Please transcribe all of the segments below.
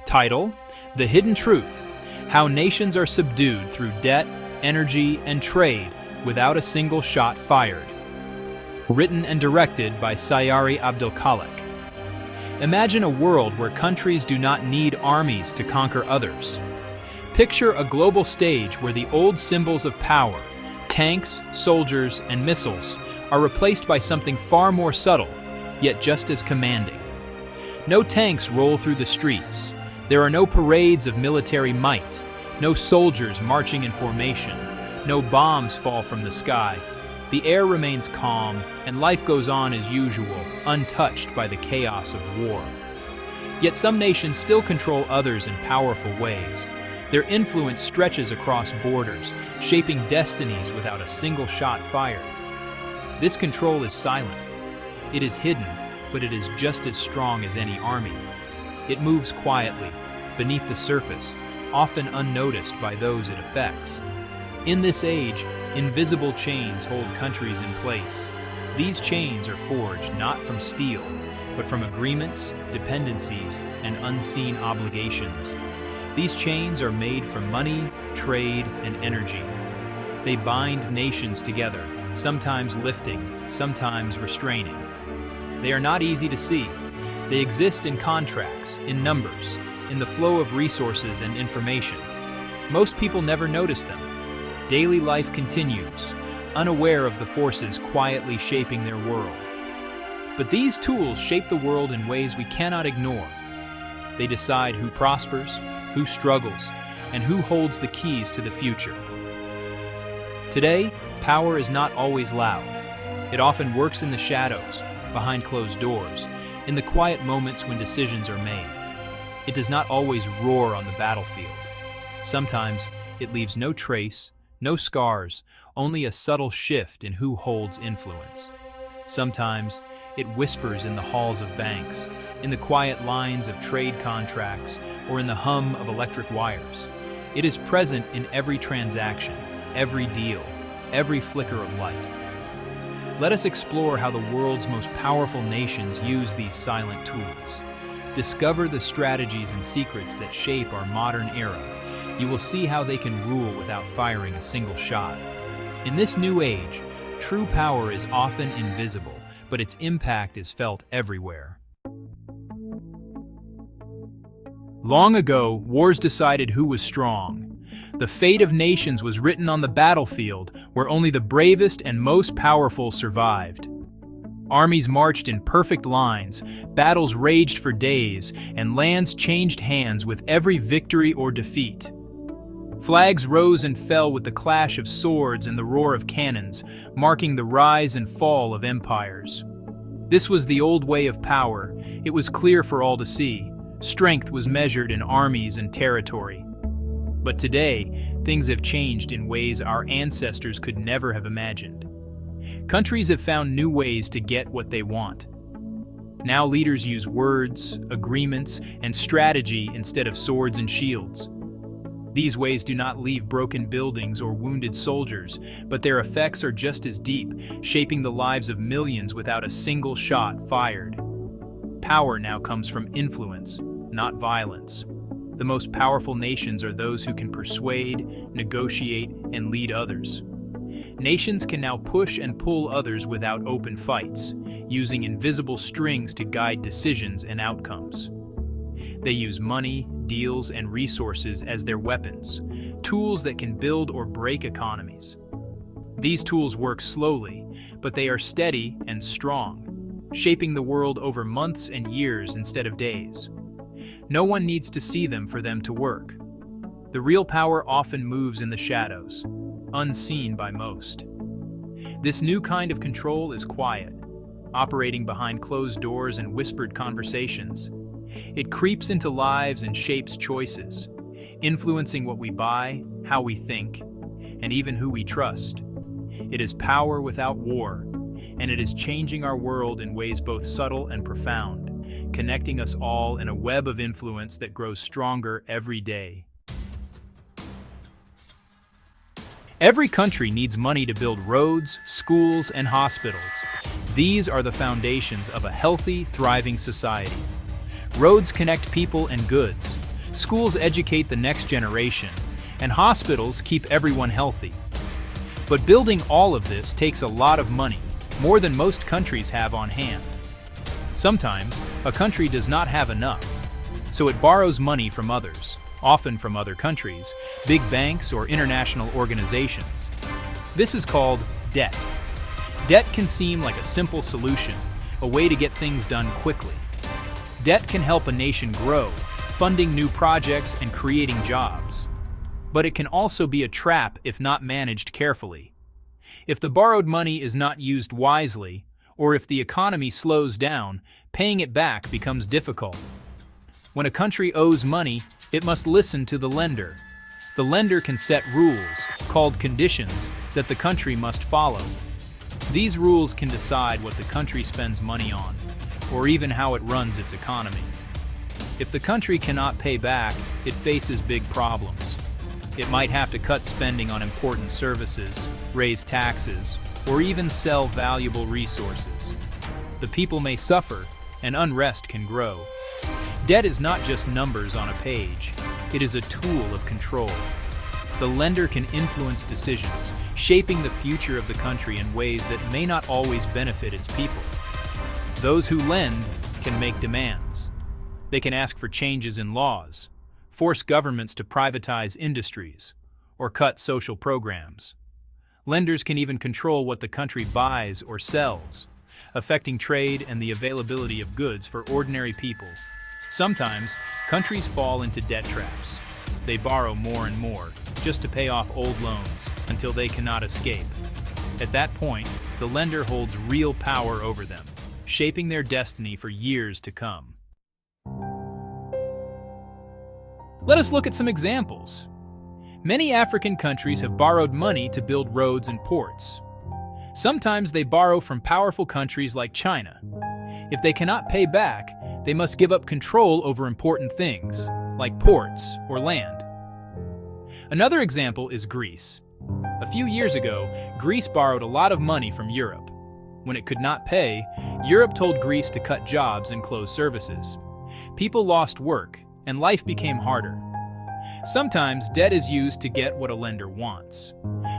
Title: The Hidden Truth: How Nations Are Subdued Through Debt, Energy, and Trade Without a Single Shot Fired. Written and directed by Sayari Abdulkhalik. Imagine a world where countries do not need armies to conquer others. Picture a global stage where the old symbols of power, tanks, soldiers, and missiles, are replaced by something far more subtle, yet just as commanding. No tanks roll through the streets. There are no parades of military might, no soldiers marching in formation, no bombs fall from the sky. The air remains calm, and life goes on as usual, untouched by the chaos of war. Yet some nations still control others in powerful ways. Their influence stretches across borders, shaping destinies without a single shot fired. This control is silent. It is hidden, but it is just as strong as any army. It moves quietly, beneath the surface, often unnoticed by those it affects. In this age, invisible chains hold countries in place. These chains are forged not from steel, but from agreements, dependencies, and unseen obligations. These chains are made from money, trade, and energy. They bind nations together, sometimes lifting, sometimes restraining. They are not easy to see. They exist in contracts, in numbers, in the flow of resources and information. Most people never notice them. Daily life continues, unaware of the forces quietly shaping their world. But these tools shape the world in ways we cannot ignore. They decide who prospers, who struggles, and who holds the keys to the future. Today, power is not always loud. It often works in the shadows, behind closed doors, in the quiet moments when decisions are made. It does not always roar on the battlefield. Sometimes it leaves no trace, no scars, only a subtle shift in who holds influence. Sometimes it whispers in the halls of banks, in the quiet lines of trade contracts, or in the hum of electric wires. It is present in every transaction, every deal, every flicker of light. Let us explore how the world's most powerful nations use these silent tools. Discover the strategies and secrets that shape our modern era. You will see how they can rule without firing a single shot. In this new age, true power is often invisible, but its impact is felt everywhere. Long ago, wars decided who was strong. The fate of nations was written on the battlefield, where only the bravest and most powerful survived. Armies marched in perfect lines, battles raged for days, and lands changed hands with every victory or defeat. Flags rose and fell with the clash of swords and the roar of cannons, marking the rise and fall of empires. This was the old way of power. It was clear for all to see. Strength was measured in armies and territory. But today, things have changed in ways our ancestors could never have imagined. Countries have found new ways to get what they want. Now leaders use words, agreements, and strategy instead of swords and shields. These ways do not leave broken buildings or wounded soldiers, but their effects are just as deep, shaping the lives of millions without a single shot fired. Power now comes from influence, not violence. The most powerful nations are those who can persuade, negotiate, and lead others. Nations can now push and pull others without open fights, using invisible strings to guide decisions and outcomes. They use money, deals, and resources as their weapons, tools that can build or break economies. These tools work slowly, but they are steady and strong, shaping the world over months and years instead of days. No one needs to see them for them to work. The real power often moves in the shadows, unseen by most. This new kind of control is quiet, operating behind closed doors and whispered conversations. It creeps into lives and shapes choices, influencing what we buy, how we think, and even who we trust. It is power without war, and it is changing our world in ways both subtle and profound, connecting us all in a web of influence that grows stronger every day. Every country needs money to build roads, schools, and hospitals. These are the foundations of a healthy, thriving society. Roads connect people and goods. schools educate the next generation, and hospitals keep everyone healthy. But building all of this takes a lot of money, more than most countries have on hand. Sometimes, a country does not have enough, so it borrows money from others, often from other countries, big banks, or international organizations. This is called debt. Debt can seem like a simple solution, a way to get things done quickly. Debt can help a nation grow, funding new projects and creating jobs. But it can also be a trap if not managed carefully. If the borrowed money is not used wisely, or if the economy slows down, paying it back becomes difficult. When a country owes money, it must listen to the lender. The lender can set rules, called conditions, that the country must follow. These rules can decide what the country spends money on, or even how it runs its economy. If the country cannot pay back, it faces big problems. It might have to cut spending on important services, raise taxes, or even sell valuable resources. The people may suffer, and unrest can grow. Debt is not just numbers on a page. It is a tool of control. The lender can influence decisions, shaping the future of the country in ways that may not always benefit its people. Those who lend can make demands. They can ask for changes in laws, force governments to privatize industries, or cut social programs. Lenders can even control what the country buys or sells, affecting trade and the availability of goods for ordinary people. Sometimes, countries fall into debt traps. They borrow more and more, just to pay off old loans, until they cannot escape. At that point, the lender holds real power over them, shaping their destiny for years to come. Let us look at some examples. Many African countries have borrowed money to build roads and ports. Sometimes they borrow from powerful countries like China. If they cannot pay back, they must give up control over important things, like ports or land. Another example is Greece. A few years ago, Greece borrowed a lot of money from Europe. When it could not pay, Europe told Greece to cut jobs and close services. People lost work, and life became harder. Sometimes debt is used to get what a lender wants.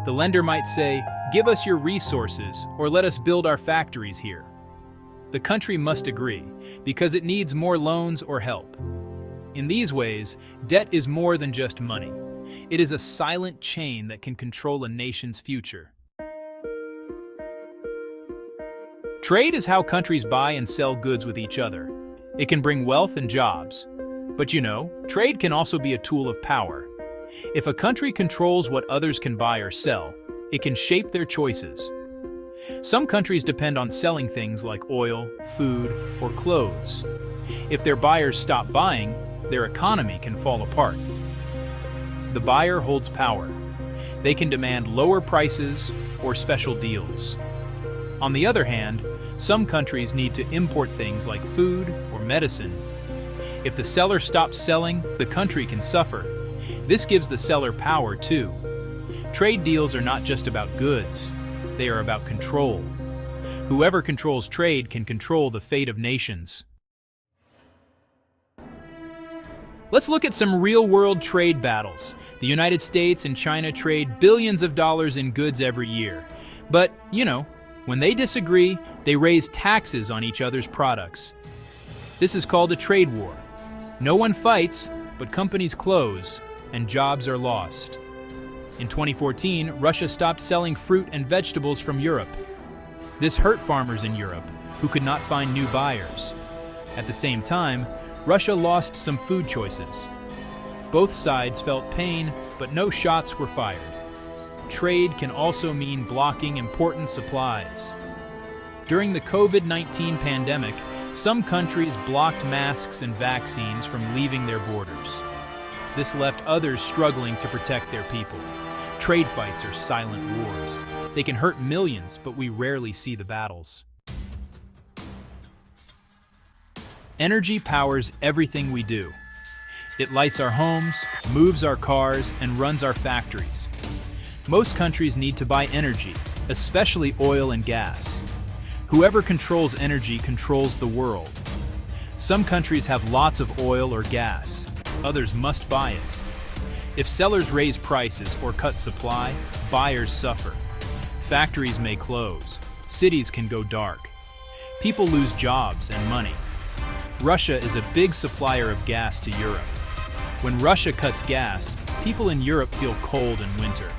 The lender might say, "Give us your resources, or let us build our factories here." The country must agree, because it needs more loans or help. In these ways, debt is more than just money. It is a silent chain that can control a nation's future. Trade is how countries buy and sell goods with each other. It can bring wealth and jobs. But trade can also be a tool of power. If a country controls what others can buy or sell, it can shape their choices. Some countries depend on selling things like oil, food, or clothes. If their buyers stop buying, their economy can fall apart. The buyer holds power. They can demand lower prices or special deals. On the other hand, some countries need to import things like food or medicine. If the seller stops selling, the country can suffer. This gives the seller power too. Trade deals are not just about goods. They are about control. Whoever controls trade can control the fate of nations. Let's look at some real-world trade battles. The United States and China trade billions of dollars in goods every year. But, when they disagree, they raise taxes on each other's products. This is called a trade war. No one fights, but companies close, and jobs are lost. In 2014, Russia stopped selling fruit and vegetables from Europe. This hurt farmers in Europe, who could not find new buyers. At the same time, Russia lost some food choices. Both sides felt pain, but no shots were fired. Trade can also mean blocking important supplies. During the COVID-19 pandemic, some countries blocked masks and vaccines from leaving their borders. This left others struggling to protect their people. Trade fights are silent wars. They can hurt millions, but we rarely see the battles. Energy powers everything we do. It lights our homes, moves our cars, and runs our factories. Most countries need to buy energy, especially oil and gas. Whoever controls energy controls the world. Some countries have lots of oil or gas. others must buy it. If sellers raise prices or cut supply, buyers suffer. Factories may close. Cities can go dark. People lose jobs and money. Russia is a big supplier of gas to Europe. When Russia cuts gas, people in Europe feel cold in winter.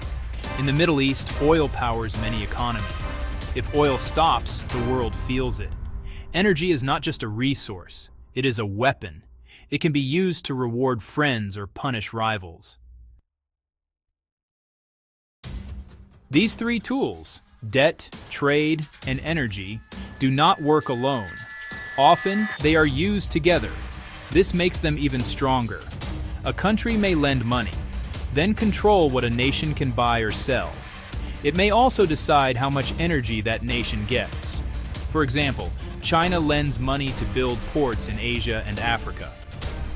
In the Middle East, oil powers many economies. If oil stops, the world feels it. Energy is not just a resource, it is a weapon. It can be used to reward friends or punish rivals. These three tools, debt, trade, and energy, do not work alone. Often, they are used together. This makes them even stronger. A country may lend money, then control what a nation can buy or sell. It may also decide how much energy that nation gets. For example, China lends money to build ports in Asia and Africa.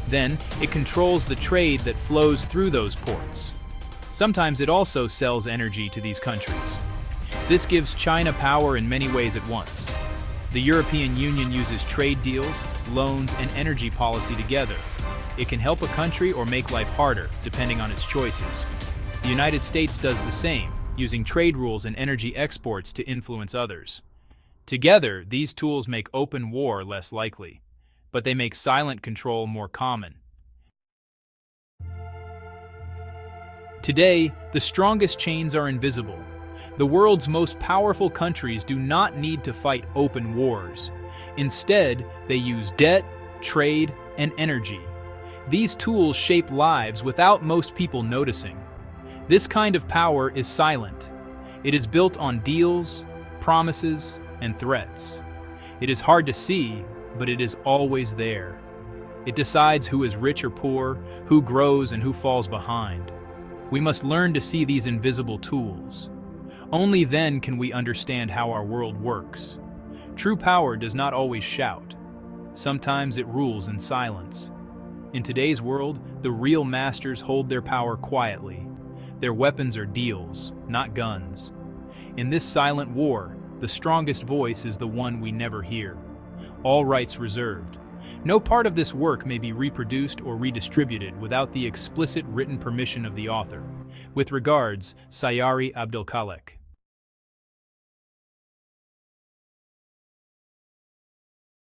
Then, it controls the trade that flows through those ports. Sometimes it also sells energy to these countries. This gives China power in many ways at once. The European Union uses trade deals, loans, and energy policy together. It can help a country or make life harder, depending on its choices. The United States does the same, using trade rules and energy exports to influence others. Together, these tools make open war less likely, but they make silent control more common. Today, the strongest chains are invisible. The world's most powerful countries do not need to fight open wars. Instead, they use debt, trade, and energy. These tools shape lives without most people noticing. This kind of power is silent. It is built on deals, promises, and threats. It is hard to see, but it is always there. It decides who is rich or poor, who grows and who falls behind. We must learn to see these invisible tools. Only then can we understand how our world works. True power does not always shout. Sometimes it rules in silence. In today's world, the real masters hold their power quietly. Their weapons are deals, not guns. In this silent war, the strongest voice is the one we never hear. All rights reserved. No part of this work may be reproduced or redistributed without the explicit written permission of the author. With regards, Sayari Abdulkhalik.